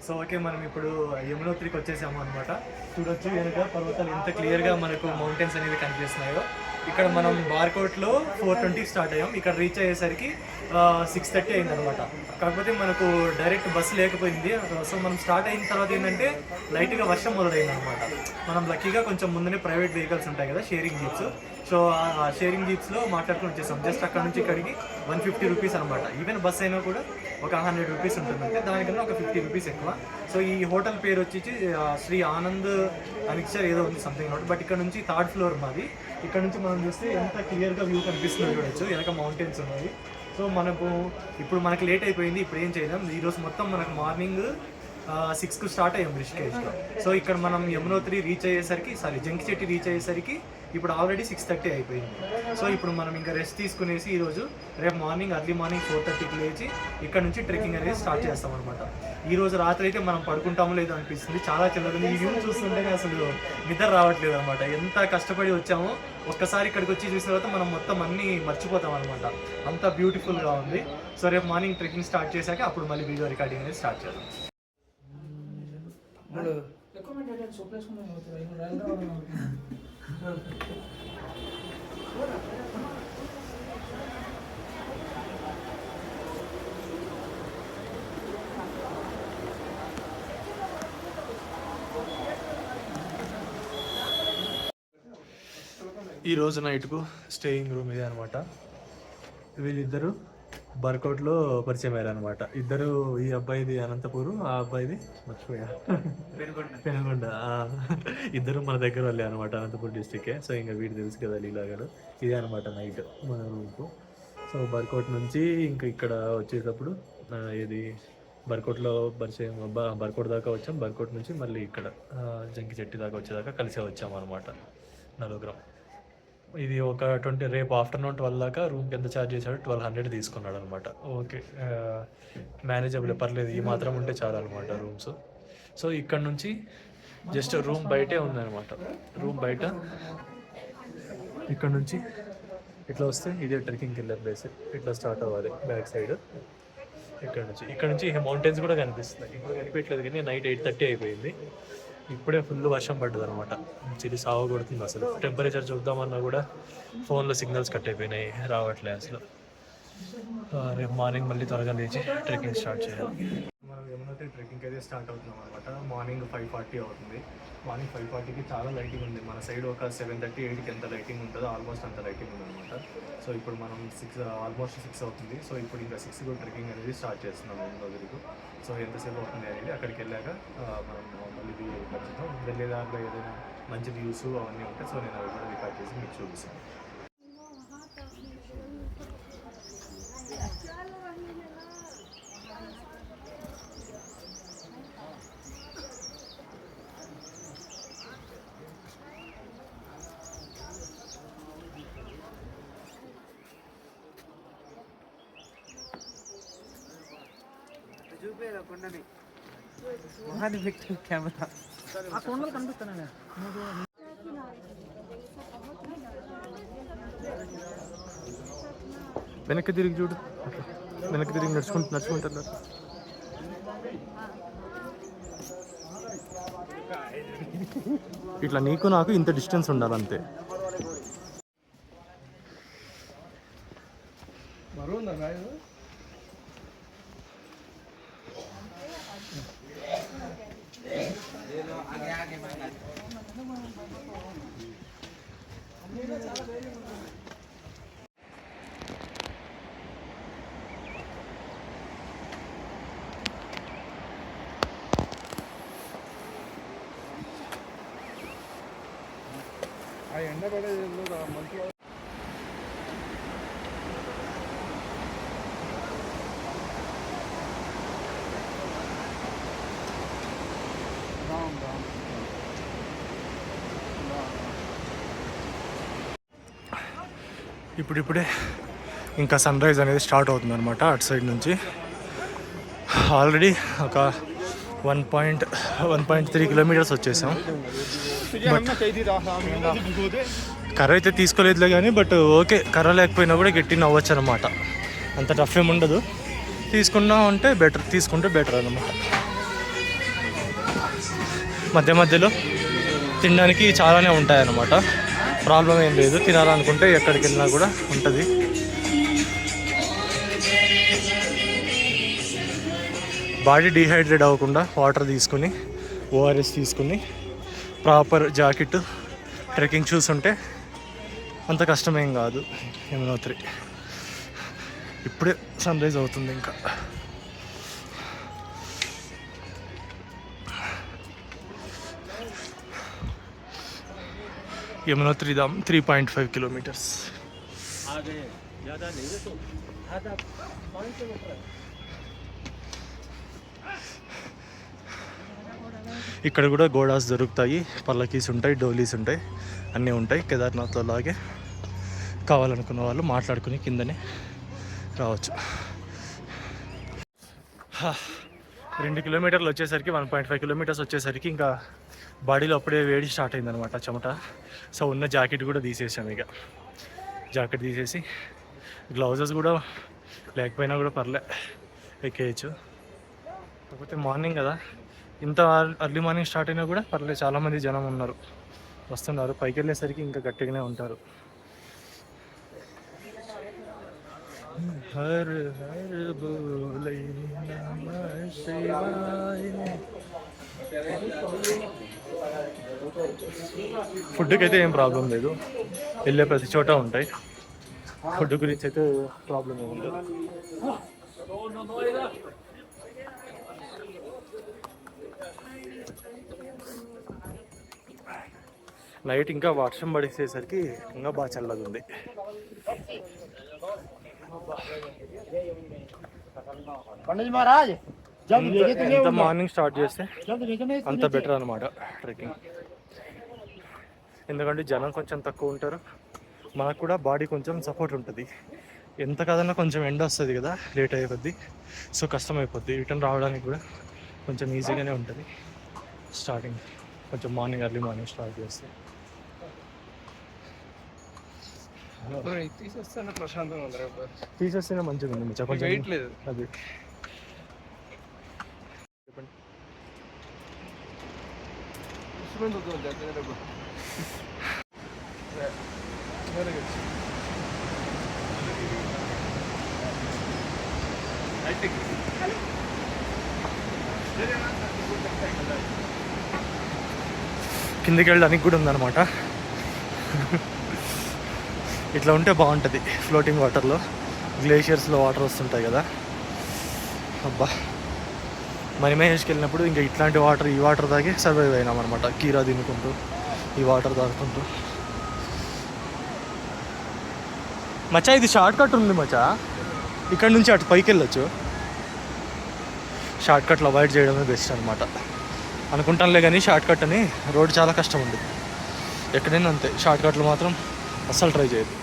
సో ఓకే, మనం ఇప్పుడు యమునోత్రికి వచ్చేసాము అనమాట. చూడొచ్చు వెనుక పర్వతాలు ఎంత క్లియర్గా మనకు మౌంటైన్స్ అనేవి కనిపిస్తున్నాయో. ఇక్కడ మనం బార్కోట్లో 4:20 స్టార్ట్ అయ్యాం. ఇక్కడ రీచ్ అయ్యేసరికి 6:30 అయింది అనమాట. కాకపోతే మనకు డైరెక్ట్ బస్సు లేకపోయింది. సో మనం స్టార్ట్ అయిన తర్వాత ఏంటంటే లైట్గా వర్షం మొదలైంది అనమాట. మనం లక్కీగా కొంచెం ముందునే ప్రైవేట్ వెహికల్స్ ఉంటాయి కదా, షేరింగ్ జీప్స్. సో ఆ షేరింగ్ జీప్స్లో మాట్లాడుకుని వచ్చేసాం. జస్ట్ అక్కడ నుంచి ఇక్కడికి 150 రూపీస్ అనమాట. ఈవెన్ బస్ అయినా కూడా ఒక 100 రూపీస్ ఉంటుంది, అంటే దానికన్నా ఒక 50 రూపీస్ ఎక్కువ. సో ఈ హోటల్ పేరు వచ్చేసి శ్రీ ఆనంద్ మిక్చర్ ఏదో ఉంది సంథింగ్ నోట్. బట్ ఇక్కడ నుంచి 3rd ఫ్లోర్ మాది. ఇక్కడ నుంచి మనం చూస్తే ఎంత క్లియర్గా వ్యూ కనిపిస్తుందో చూడొచ్చు. వెనక మౌంటైన్స్ ఉన్నాయి. సో మనకు లేట్ అయిపోయింది. ఇప్పుడు ఏం చేయలేం. ఈరోజు మొత్తం మనకు మార్నింగ్ 6కు స్టార్ట్ అయ్యాం రిషికేష్లో. సో ఇక్కడ మనం యమునోత్రి జంకిచెట్టి రీచ్ అయ్యేసరికి ఇప్పుడు ఆల్రెడీ 6:30 అయిపోయింది. సో ఇప్పుడు మనం ఇంకా రెస్ట్ తీసుకునేసి ఈరోజు రేపు ఎర్లీ మార్నింగ్ 4:30కి లేచి ఇక్కడ నుంచి ట్రెక్కింగ్ అనేది స్టార్ట్ చేస్తాం అనమాట. ఈ రోజు రాత్రి అయితే మనం పడుకుంటామో లేదో అనిపిస్తుంది. చాలా చిన్నది. ఈ వ్యూ చూస్తుంటేనే అసలు నిద్ర రావట్లేదు అనమాట. ఎంత కష్టపడి వచ్చామో ఒక్కసారి ఇక్కడికి వచ్చి చూసిన తర్వాత మనం మొత్తం అన్నీ మర్చిపోతాం అనమాట. అంత బ్యూటిఫుల్గా ఉంది. సో రేపు మార్నింగ్ ట్రెక్కింగ్ స్టార్ట్ చేశాక అప్పుడు మళ్ళీ వీడియో రికార్డింగ్ అనేది స్టార్ట్ చేద్దాం. ఈ రోజు నైట్కు స్టేయింగ్ రూమ్ ఇదే అనమాట. వీళ్ళిద్దరు బర్కౌట్లో పరిచయం అయ్యారు అనమాట. ఇద్దరు, ఈ అబ్బాయిది అనంతపూరు, ఆ అబ్బాయిది మర్చిపోయా పెనుగొండ. ఇద్దరు మన దగ్గర వాళ్ళే అనమాట, అనంతపూర్ డిస్టిక్కే. సో ఇంకా వీడు తెలుసు కదా లీలాగాడు. ఇదే అనమాట నైట్ మన రూమ్కు. సో బర్కౌట్ నుంచి ఇంకా ఇక్కడ వచ్చేటప్పుడు ఇది బర్కౌట్లో బర్కౌట్ దాకా వచ్చాం. బర్కౌట్ నుంచి మళ్ళీ ఇక్కడ జంకిచెట్టి దాకా వచ్చేదాకా కలిసే వచ్చాము అనమాట నలుగురం. ఇది ఒక రేపు ఆఫ్టర్నూన్ 12 దాకా రూమ్కి ఎంత ఛార్జ్ చేశాడు, 1200 తీసుకున్నాడు అనమాట. ఓకే, మేనేజబుల్, పర్లేదు, ఈ మాత్రం ఉంటే చాలు అనమాట రూమ్స్. సో ఇక్కడ నుంచి జస్ట్ రూమ్ బయటే ఉందన్నమాట. రూమ్ బయట ఇక్కడ నుంచి ఇట్లా వస్తే ఇదే ట్రెక్కింగ్కి వెళ్ళే ప్లేస్. ఇట్లా స్టార్ట్ అవ్వాలి బ్యాక్ సైడ్. ఇక్కడ నుంచి మౌంటైన్స్ కూడా కనిపిస్తున్నాయి. ఇప్పుడు కనిపించలేదు కానీ నైట్ 8:30 అయిపోయింది. ఇప్పుడే ఫుల్ వర్షం పడ్డది అనమాట. చిరి సాగు కొడుతుంది అసలు. టెంపరేచర్ చూద్దామన్నా కూడా ఫోన్లో సిగ్నల్స్ కట్ అయిపోయినాయి, రావట్లే అసలు. రేపు మార్నింగ్ మళ్ళీ త్వరగా లేచి ట్రెక్కింగ్ స్టార్ట్ చేయాలి. మనం ఏమన్నైతే ట్రెక్కింగ్ అయితే స్టార్ట్ అవుతున్నాం అనమాట. మార్నింగ్ 5:40 అవుతుంది. మార్నింగ్ 5:40కి చాలా లైటింగ్ ఉంది. మన సైడ్ ఒక 7:30, 8కి ఎంత లైటింగ్ ఉంటుందో ఆల్మోస్ట్ అంత లైటింగ్ ఉందన్నమాట. సో ఇప్పుడు మనం ఆల్మోస్ట్ 6 అవుతుంది. సో ఇప్పుడు ఇంకా 6కు ట్రెక్కింగ్ అనేది స్టార్ట్ చేస్తున్నాం రోజులకు. సో ఎంతసేపు అవుతుంది అనేది అక్కడికి వెళ్ళాక మనం మళ్ళీ ఖచ్చితం వెళ్ళే దాంట్లో ఏదైనా మంచి వ్యూస్ అవన్నీ ఉంటాయి. సో నేను అవి కూడా రికార్డ్ చేసి మీకు చూపిస్తాను. వెనక్కి తిరిగి చూడు, వెనక్కి తిరిగి నడుచుకుంటారు. ఇట్లా నీకు నాకు ఇంత డిస్టెన్స్ ఉండాలంతే. ఎండ పడేది మంచి ఇప్పుడిప్పుడే ఇంకా సన్ రైజ్ అనేది స్టార్ట్ అవుతుంది అనమాట. అటు సైడ్ నుంచి ఆల్రెడీ ఒక 1.3 కిలోమీటర్స్ వచ్చేసాం. కర్ర అయితే తీసుకోలేదులే కానీ, బట్ ఓకే, కర్ర లేకపోయినా కూడా గట్టి నవ్వచ్చు అనమాట. అంత టఫ్ ఏమి ఉండదు. తీసుకుంటే బెటర్ అనమాట. మధ్య మధ్యలో తినడానికి చాలానే ఉంటాయన్నమాట. ప్రాబ్లం ఏం లేదు. తినాలనుకుంటే ఎక్కడికి వెళ్ళినా కూడా ఉంటుంది. బాడీ డీహైడ్రేట్ అవ్వకుండా వాటర్ తీసుకుని, ఓఆర్ఎస్ తీసుకుని, ప్రాపర్ జాకెట్, ట్రెక్కింగ్ షూస్ ఉంటే అంత కష్టమేం కాదు. యమునోత్రి ఇప్పుడే సన్ రైజ్ అవుతుంది. ఇంకా यमुनोत्री धाम 3.5 किलोमीटर्स. ఇక్కడ కూడా గోడాస్ దొరుకుతాయి, పల్లకీస్ ఉంటాయి, డోలీస్ ఉంటాయి, అన్నీ ఉంటాయి. కేదార్నాథ్లో లాగే కావాలనుకున్న వాళ్ళు మాట్లాడుకుని కిందనే రావచ్చు. 2 కిలోమీటర్లు వచ్చేసరికి 1.5 కిలోమీటర్స్ వచ్చేసరికి ఇంకా బాడీలో అప్పుడే వేడి స్టార్ట్ అయిందనమాట, చెమట. సో ఉన్న జాకెట్ కూడా తీసేసాం. ఇక జాకెట్ తీసేసి గ్లౌజెస్ కూడా లేకపోయినా కూడా పర్లే, ఎక్కేయచ్చు. కాకపోతే మార్నింగ్ కదా, ఇంత అర్లీ మార్నింగ్ స్టార్ట్ అయినా కూడా పర్లేదు, చాలామంది జనం వస్తున్నారు. పైకి వెళ్ళేసరికి ఇంకా గట్టిగానే ఉంటారు. హర్ హర్ బోలే నమః శివాయ. ఫుడ్కి అయితే ఏం ప్రాబ్లం లేదు, వెళ్ళే ప్రతి చోట ఉంటాయి. ఫుడ్ గురించి అయితే ప్రాబ్లం ఏమి ఉండదు. నైట్ ఇంకా వర్షం పడేసేసరికి ఇంకా బాగా చల్లగా ఉంది. ఎంత మార్నింగ్ స్టార్ట్ చేస్తే అంత బెటర్ అనమాట ట్రెక్కింగ్. ఎందుకంటే జనం కొంచెం తక్కువ ఉంటారు, మనకు కూడా బాడీ కొంచెం సపోర్ట్ ఉంటుంది. ఎంత కదన్నా కొంచెం ఎండ వస్తుంది కదా లేట్ అయ్యే కొద్దీ, సో కష్టం అయిపోద్ది. రిటర్న్ రావడానికి కూడా కొంచెం ఈజీగానే ఉంటుంది. స్టార్టింగ్ కొంచెం ఎర్లీ మార్నింగ్ స్టార్ట్ చేస్తే తీసేస్తాను ప్రశాంతంగా ఉంది. తీసేస్తేనే మంచిగా ఉంది. కొంచెం వెయిట్ లేదు. అది చెప్పండి. కిందికి వెళ్ళడానికి కూడా ఉందన్నమాట. ఇట్లా ఉంటే బాగుంటుంది. ఫ్లోటింగ్ వాటర్లో గ్లేషియర్స్లో వాటర్ వస్తుంటాయి కదా, అబ్బా. మణిమహేష్కి వెళ్ళినప్పుడు ఇంకా ఇట్లాంటి వాటర్, ఈ వాటర్ తాగి సర్వైవ్ అయినాం అనమాట. కీరా తినుకుంటూ ఈ వాటర్ తాగుకుంటూ. మచ్చా ఇది షార్ట్ కట్ ఉంది మచ్చా, ఇక్కడ నుంచి అటు పైకి వెళ్ళొచ్చు. షార్ట్ కట్లు అవాయిడ్ చేయడమే బెస్ట్ అనమాట అనుకుంటానులే. కానీ షార్ట్ కట్ అని రోడ్ చాలా కష్టం ఉంది ఎక్కడైనా అంతే. షార్ట్ కట్లు మాత్రం అస్సలు ట్రై చేయదు.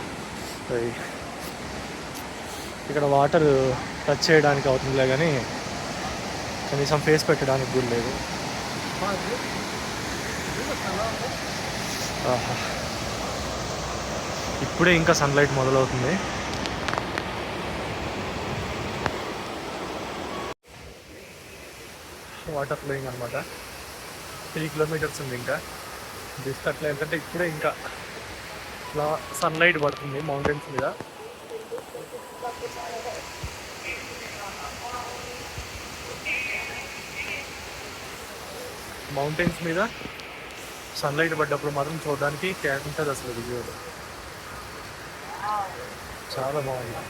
ఇక్కడ వాటర్ టచ్ చేయడానికి అవుతుందిలే కానీ కనీసం ఫేస్ పెట్టడానికి కూడా లేదు. ఇప్పుడే ఇంకా సన్లైట్ మొదలవుతుంది. వాటర్ ఫ్లోయింగ్ అనమాట. 3 కిలోమీటర్స్ ఉంది ఇంకా. జస్ట్ అట్లా ఏంటంటే ఇప్పుడే ఇంకా ఇట్లా సన్లైట్ పడుతుంది మౌంటైన్స్ మీద. మౌంటైన్స్ మీద సన్లైట్ పడ్డప్పుడు మాత్రం చూడడానికి ఉంటుంది అసలు. విజువల్ చాలా బాగుంది.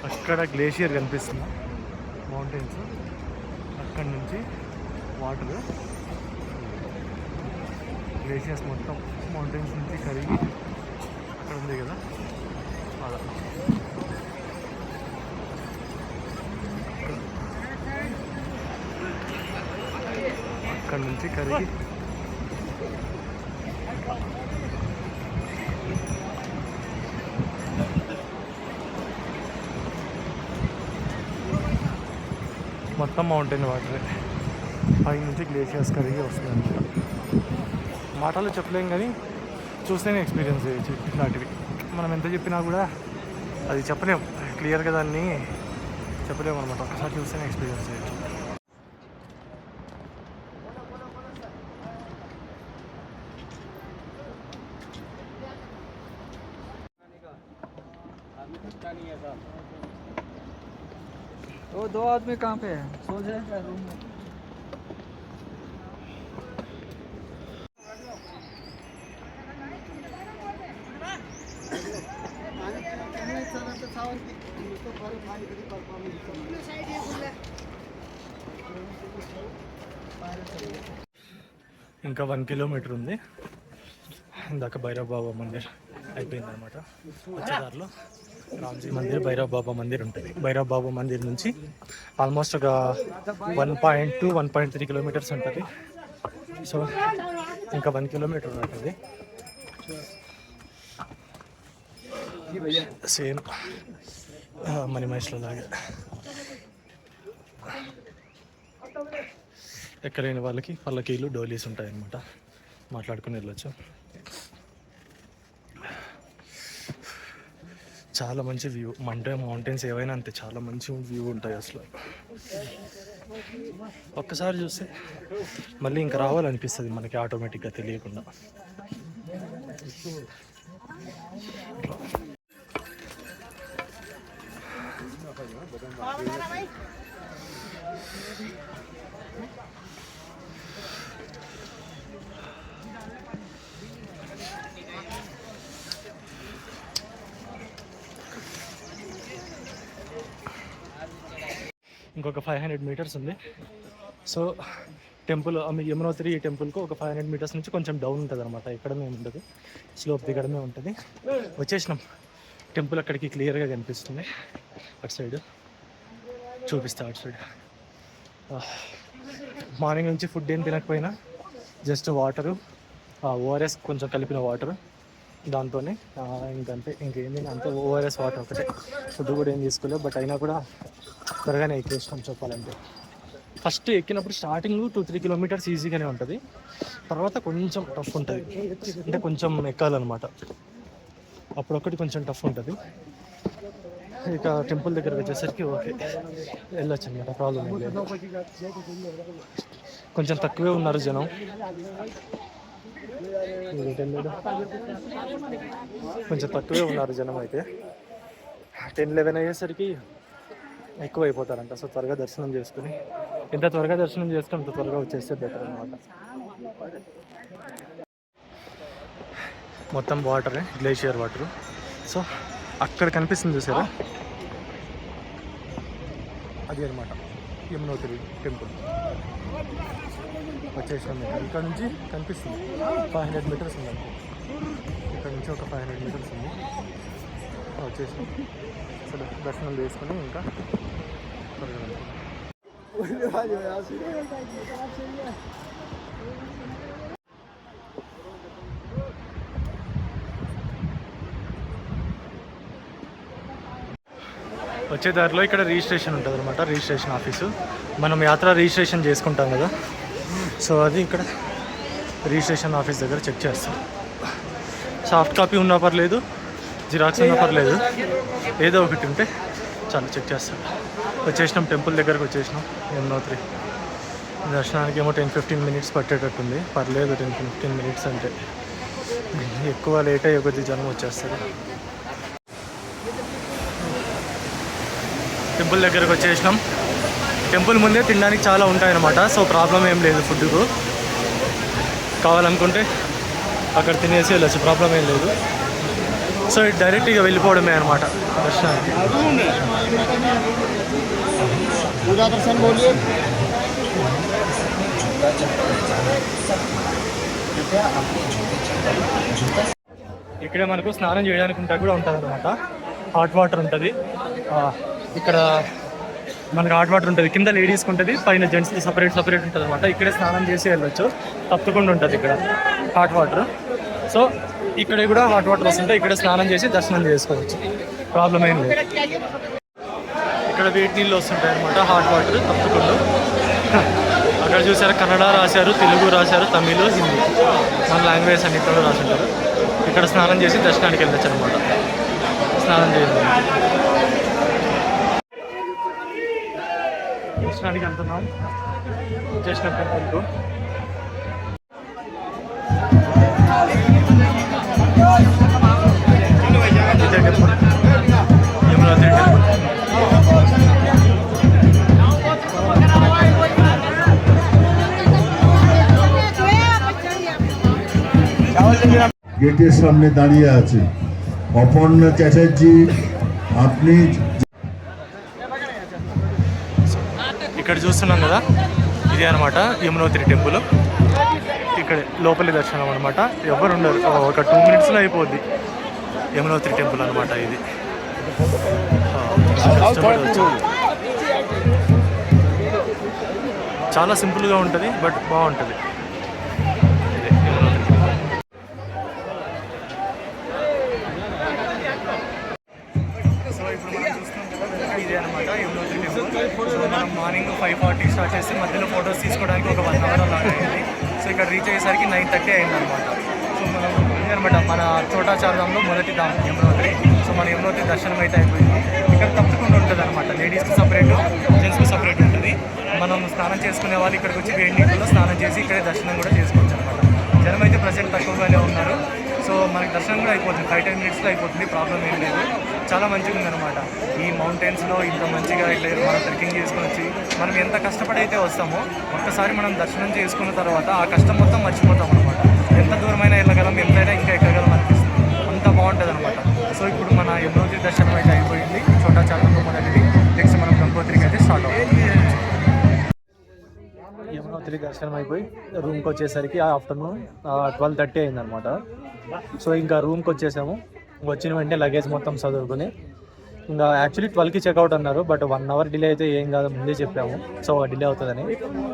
అక్కడ గ్లేషియర్ కనిపిస్తుంది, మౌంటైన్స్. అక్కడి నుంచి వాటర్ గ్లేషియర్స్ మొత్తం మౌంటైన్స్ నుంచి కరిగి అక్కడ ఉంది కదా అలా. అక్కడి నుంచి కరిగి మొత్తం మౌంటైన్ వాటరే. పై నుంచి గ్లేషియర్స్ కరిగి వస్తుంది అనమాట. మాటలు చెప్పలేం కానీ చూస్తేనే ఎక్స్పీరియన్స్ చేయొచ్చు ఇలాంటివి. మనం ఎంత చెప్పినా కూడా అది చెప్పలేం క్లియర్గా, దాన్ని చెప్పలేము అనమాట. ఒకసారి చూస్తేనే ఎక్స్పీరియన్స్ చేయొచ్చు. वो 2 आदमी कहाँ पे है? सो जाए क्या रूम में? ఇంకా 1 కిలోమీటర్ ఉంది. ఇందాక భైరవ్ బాబా మందిర్ అయిపోయింది అనమాట. వచ్చేదారిలో రామ్జీ మందిర్, భైరవ్ బాబా మందిర్ ఉంటుంది. భైరవ్ బాబా మందిర్ నుంచి ఆల్మోస్ట్ ఒక 1.3 కిలోమీటర్స్ ఉంటుంది. సో ఇంకా 1 కిలోమీటర్ ఉంటుంది. సేమ్ మనీ మహేష్లో లాగా ఎక్కలేని వాళ్ళకి పల్లకీలు, డోలీస్ ఉంటాయి అన్నమాట. మాట్లాడుకుని వెళ్ళొచ్చు. చాలా మంచి వ్యూ. మండే మౌంటైన్స్ ఏవైనా అంతే, చాలా మంచి వ్యూ ఉంటాయి అసలు. ఒక్కసారి చూస్తే మళ్ళీ ఇంకా రావాలనిపిస్తుంది మనకి ఆటోమేటిక్గా తెలియకుండా. ఇంకొక 500 మీటర్స్ ఉంది. సో టెంపుల్ యమునోత్రి టెంపుల్కు ఒక 500 మీటర్స్ నుంచి కొంచెం డౌన్ ఉంటుంది అనమాట. ఎక్కడమే ఉండదు, స్లోప్ దిగడమే ఉంటుంది. వచ్చేసినాం. టెంపుల్ అక్కడికి క్లియర్గా కనిపిస్తుంది. అటు సైడ్ చూపిస్తా. అటు సైడ్ మార్నింగ్ నుంచి ఫుడ్ ఏం తినకపోయినా జస్ట్ వాటరు, ఓఆర్ఎస్ కొంచెం కలిపిన వాటర్, దాంతోనే ఇంకంతే. ఇంకేంది అంతే, ఓఆర్ఎస్ వాటర్ ఒకటే. ఫుడ్ కూడా ఏం తీసుకోలేదు. బట్ అయినా కూడా త్వరగానే ఎక్కేసినాం చెప్పాలంటే. ఫస్ట్ ఎక్కినప్పుడు స్టార్టింగ్ 2-3 కిలోమీటర్స్ ఈజీగానే ఉంటుంది. తర్వాత కొంచెం టఫ్ ఉంటుంది, అంటే కొంచెం ఎక్కాలన్నమాట. అప్పుడొక్కటి కొంచెం టఫ్ ఉంటుంది. ఇక టెంపుల్ దగ్గరకు వచ్చేసరికి ఓకే, వెళ్ళొచ్చు అనమాట. ప్రాబ్లం ఏం లేదు. కొంచెం తక్కువే ఉన్నారు జనం. కొంచెం తక్కువే ఉన్నారు జనం అయితే. 10-11 అయ్యేసరికి ఎక్కువ అయిపోతారంట. సో త్వరగా దర్శనం చేసుకుని, ఎంత త్వరగా దర్శనం చేసుకుని అంత త్వరగా వచ్చేస్తే బెటర్ అనమాట. మొత్తం వాటరే, గ్లేషియర్ వాటరు. సో అక్కడ కనిపిస్తుంది చూసారా, అది అనమాట యమునోత్రి టెంపుల్. వచ్చేసాం. ఇక్కడ నుంచి కనిపిస్తుంది 500 మీటర్స్ ఉందండి. ఇక్కడ నుంచి ఒక 500 మీటర్స్ ఉంది. వచ్చేసాం. అసలు దర్శనం చేసుకుని ఇంకా వచ్చే దారిలో ఇక్కడ రిజిస్ట్రేషన్ ఉంటుంది అనమాట. Registration office. మనం యాత్ర రిజిస్ట్రేషన్ చేసుకుంటాం కదా, సో అది ఇక్కడ రిజిస్ట్రేషన్ ఆఫీస్ దగ్గర చెక్ చేస్తాం. సాఫ్ట్ కాపీ ఉన్నా పర్లేదు, జిరాక్స్ ఉన్నా పర్లేదు, ఏదో ఒకటి ఉంటే చాలా చెక్ చేస్తాం. వచ్చేసినాం, టెంపుల్ దగ్గరకు వచ్చేసినాం. యమునోత్రి దర్శనానికి ఏమో 10-15 మినిట్స్ పట్టేటట్టుంది. పర్లేదు, 10-15 మినిట్స్ అంటే. ఎక్కువ లేట్ అయ్యే కొద్ది జనం వచ్చేస్తారు. టెంపుల్ దగ్గరకు వచ్చేసినాం. టెంపుల్ ముందే తినడానికి చాలా ఉంటాయన్నమాట. సో ప్రాబ్లం ఏం లేదు. ఫుడ్కు కావాలనుకుంటే అక్కడ తినేసి వెళ్ళచ్చు, ప్రాబ్లం ఏం లేదు. సో డైరెక్ట్గా వెళ్ళిపోవడమే అనమాట దర్శనానికి. ఇక్కడే మనకు స్నానం చేయడానికి కూడా ఉంటుంది అనమాట. హాట్ వాటర్ ఉంటుంది ఇక్కడ. మనకి హాట్ వాటర్ ఉంటుంది, కింద లేడీస్కి ఉంటుంది, పైన జెంట్స్కి సపరేట్ ఉంటుంది అనమాట. ఇక్కడే స్నానం చేసి వెళ్ళొచ్చు, తప్పకుండా ఉంటుంది ఇక్కడ హాట్ వాటర్. సో ఇక్కడ కూడా హాట్ వాటర్ వస్తుంటే ఇక్కడ స్నానం చేసి దర్శనం చేసుకోవచ్చు, ప్రాబ్లం ఏం లేదు. ఇక్కడ వేడి నీళ్ళు వస్తుంటాయి అనమాట, హాట్ వాటర్ తప్పకుండా. అక్కడ చూసారా, కన్నడ రాశారు, తెలుగు రాశారు, తమిళ్, హిందీ, మన లాంగ్వేజ్ అన్నింటిలో రాసుంటారు. ఇక్కడ స్నానం చేసి దర్శనానికి వెళ్ళొచ్చు అనమాట. స్నానం చేయాలి. దర్శనానికి వెళ్తున్నాం, చేసిన టెంపుల్కు. యమునోత్రి టెంపుల్. গেটের সামনে দাঁড়িয়ে আছে অপর্ণা চ্যাটার্জি। আপনি ఇక్కడ చూస్తున్నాం కదా, ఇదే అనమాట యమునోత్రి టెంపుల్. ఇక్కడ లోపలి దర్శనం అనమాట. ఎవరు ఉండరు, ఒక 2 మినిట్స్లో అయిపోద్ది యమునోత్రి టెంపుల్ అనమాట ఇది. చాలా సింపుల్గా ఉంటుంది బట్ బాగుంటుంది. సో ఇప్పుడు మనం చూస్తున్నాం కదా ఇదే అనమాట యమునోత్రి టెంపుల్. సో మనం మార్నింగ్ 5:40 స్టార్ట్ చేస్తే మధ్యలో ఫొటోస్ తీసుకోవడానికి ఒక 1 అవర్ అలాగా అయింది. సో ఇక్కడ రీచ్ అయ్యేసరికి 9:30 అయింది అనమాట. సో మనం ఇదనమాట మన చోటా చార్ధాంలో మొదటి ధామ్ యమునోత్రి. సో మన యమునోత్రి దర్శనం అయితే అయిపోయింది. ఇక్కడ తప్పకుండా ఉంటుంది అనమాట, లేడీస్కి సపరేట్ జెంట్స్కి సపరేట్ ఉంటుంది. మనం స్నానం చేసుకునే వాళ్ళు ఇక్కడికి వచ్చి వేడి నీళ్ళలో స్నానం చేసి ఇక్కడే దర్శనం కూడా చేసుకోవచ్చు అనమాట. జనం అయితే ప్రజెంట్ తక్కువగానే ఉన్నారు. సో మనకి దర్శనం కూడా అయిపోతుంది, 5-10 మినిట్స్లో అయిపోతుంది, ప్రాబ్లం ఏం లేదు. చాలా మంచిగా ఉందన్నమాట. ఈ మౌంటైన్స్లో ఇంత మంచిగా ఇట్లా మనం ట్రెక్కింగ్ చేసుకొని వచ్చి మనం ఎంత కష్టపడి అయితే వస్తామో ఒక్కసారి మనం దర్శనం చేసుకున్న తర్వాత ఆ కష్టం మొత్తం మర్చిపోతాం అనమాట. ఎంత దూరమైనా వెళ్ళగలం, ఎంతైనా ఇంకా ఎక్కగలం అనిపిస్తుంది, అంత బాగుంటుంది అనమాట. సో ఇప్పుడు మన యమునోత్రి దర్శనం అయితే అయిపోయింది, చోటా చార్ధాంలో మొదటిది. నెక్స్ట్ మనం గంగోత్రికి అయితే స్టార్ట్ అవుతుంది. యమునోత్రి దర్శనం అయిపోయి రూమ్కి వచ్చేసరికి ఆఫ్టర్నూన్ 12:30 అయిందనమాట. సో ఇంకా రూమ్కి వచ్చేసాము. వచ్చిన వెంటనే లగేజ్ మొత్తం చదువుకుని ఇంకా యాక్చువల్లీ 12కి చెక్అవుట్ అన్నారు, బట్ 1 అవర్ డిలే అయితే ఏం కాదు ముందే చెప్పాము, సో డిలే అవుతుందని.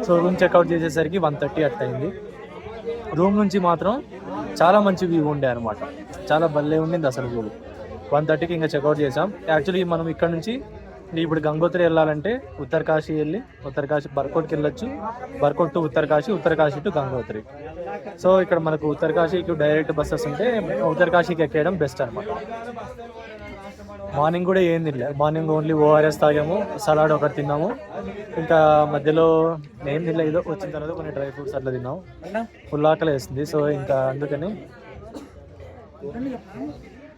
సో రూమ్ చెక్అవుట్ చేసేసరికి 1:30 అట్లా అయింది. రూమ్ నుంచి మాత్రం చాలా మంచి వ్యూ ఉండే అనమాట, చాలా భలే ఉండింది అసలు వ్యూ. 1:30కి ఇంకా చెక్అవుట్ చేసాం. యాక్చువల్లీ మనం ఇక్కడ నుంచి ఇప్పుడు గంగోత్రి వెళ్ళాలంటే ఉత్తరకాశీ వెళ్ళి ఉత్తరకాశీ బర్కోట్కి వెళ్ళొచ్చు, Barkot to Uttarkashi, Uttarkashi to Gangotri. So ఇక్కడ మనకు ఉత్తరకాశీకి డైరెక్ట్ బస్సెస్ ఉంటే ఉత్తరకాశీకి ఎక్కేయడం బెస్ట్ అనమాట. మార్నింగ్ కూడా ఏం తినలేదు, మార్నింగ్ ఓన్లీ ORS తాగాము, సలాడ్ ఒకటి తిన్నాము, ఇంకా మధ్యలో ఏం తినలేదు. వచ్చిన తర్వాత కొన్ని డ్రై ఫ్రూట్స్ అట్లా తిన్నాము, ఫుల్ ఆకలి వేస్తుంది. సో ఇంకా అందుకని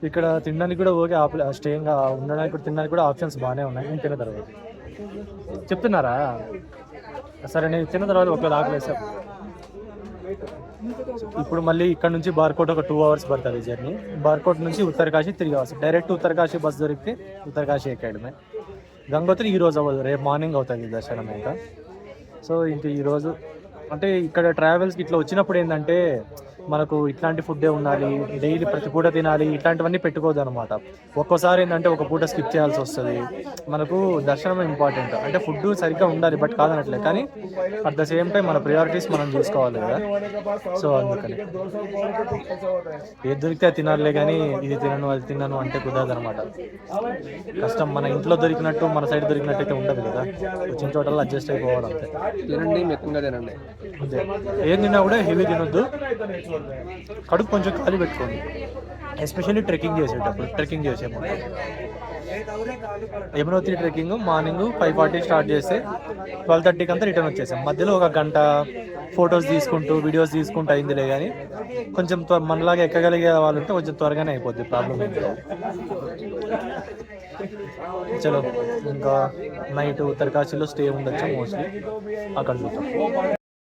ఇక్కడ తినడానికి కూడా ఓకే, స్టేయింగ్ ఉండడానికి కూడా తినడానికి కూడా ఆప్షన్స్ బాగానే ఉన్నాయి. నేను తిన్న తర్వాత చెప్తున్నారా సరే, నేను తిన్న తర్వాత ఒకవేళ ఆకలి వేసాం. ఇప్పుడు మళ్ళీ ఇక్కడ నుంచి బార్కోట్ ఒక 2 అవర్స్ పడుతుంది జర్నీ. బార్కోట్ నుంచి Uttarkashi 3 hours. Direct Uttarkashi bus దొరికితే ఉత్తరకాశీ ఎక్కడమే. గంగోత్రి ఈరోజు అవ్వదు, రేపు మార్నింగ్ అవుతుంది దర్శనం ఇంకా. సో ఇంక ఈరోజు అంటే ఇక్కడ ట్రావెల్స్కి ఇట్లా వచ్చినప్పుడు ఏంటంటే మనకు ఇట్లాంటి ఫుడ్డే ఉండాలి, డైలీ ప్రతి పూట తినాలి, ఇట్లాంటివన్నీ పెట్టుకోవద్దు అనమాట. ఒక్కోసారి ఏంటంటే ఒక పూట స్కిప్ చేయాల్సి వస్తుంది. మనకు దర్శనం ఇంపార్టెంట్, అంటే ఫుడ్ సరిగ్గా ఉండాలి బట్ కాదనట్లే, కానీ అట్ ద సేమ్ టైం మన ప్రియారిటీస్ మనం చూసుకోవాలి కదా. సో అందుకని ఏది దొరికితే అది తినాలే, కానీ ఇది తినను అది తినను అంటే కుదరదు అనమాట. కష్టం, మన ఇంట్లో దొరికినట్టు మన సైడ్ దొరికినట్టు అయితే ఉండదు కదా. వచ్చిన చోటల్లో అడ్జస్ట్ అయిపోవాలి అంతే. తినండి, ఎక్కువగా తినండి అంతే. ఏం తిన్నా కూడా హెవీ తినొద్దు, కడుపు కొంచెం ఖాళీ పెట్టుకోండి, ఎస్పెషల్లీ ట్రెక్కింగ్ చేసేటప్పుడు. యమునోత్రి ట్రెక్కింగ్ మార్నింగ్ 5:40 స్టార్ట్ చేస్తే 12:30కి అంతా రిటర్న్ వచ్చేసాం. మధ్యలో ఒక గంట ఫొటోస్ తీసుకుంటూ వీడియోస్ తీసుకుంటూ అయిందిలే, కానీ కొంచెం మనలాగా ఎక్కగలిగే వాళ్ళు ఉంటే కొంచెం త్వరగానే అయిపోద్ది, ప్రాబ్లం ఏంటి. చలో ఇంకా నైట్ ఉత్తరకాశీలో స్టే ఉండొచ్చు మోస్ట్లీ, అక్కడ చూద్దాం.